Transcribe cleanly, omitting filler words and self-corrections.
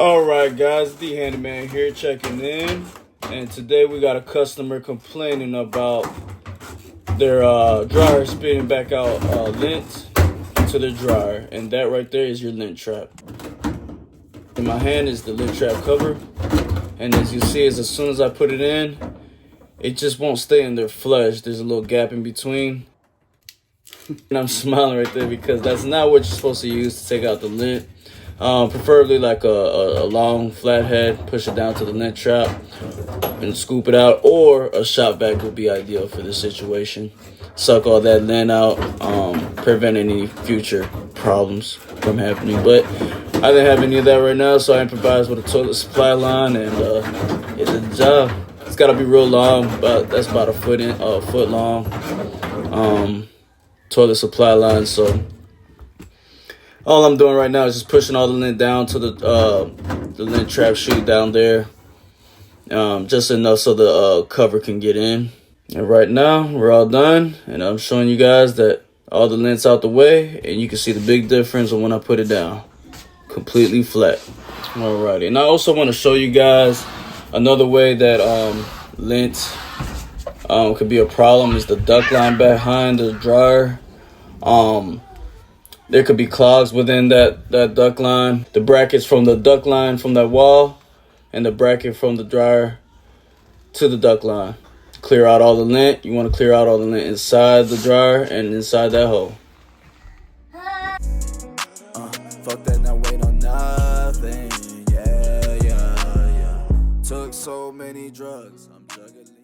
Alright guys, the handyman here checking in, and today we got a customer complaining about their dryer spitting back out lint into their dryer, and that right there is your lint trap. In my hand is the lint trap cover, and as you see, as soon as I put it in, it just won't stay in there flush. There's a little gap in between. And I'm smiling right there because that's not what you're supposed to use to take out the lint. Preferably like a long flathead, push it down to the lint trap and scoop it out, or a shop vac would be ideal for this situation. Suck all that lint out, prevent any future problems from happening. But I didn't have any of that right now, so I improvised with a toilet supply line, and it did the job. It's gotta be real long, but that's about a foot long toilet supply line. So all I'm doing right now is just pushing all the lint down to the lint trap chute down there, just enough so the cover can get in. And right now we're all done, and I'm showing you guys that all the lint's out the way, and you can see the big difference when I put it down, completely flat. Alrighty, and I also want to show you guys another way that lint could be a problem is the duct line behind the dryer. There could be clogs within that duct line. The brackets from the duct line from that wall, and the bracket from the dryer to the duct line. Clear out all the lint. You want to clear out all the lint inside the dryer and inside that hole. Fuck that, not wait on nothing. Yeah. Took so many drugs. I'm juggling.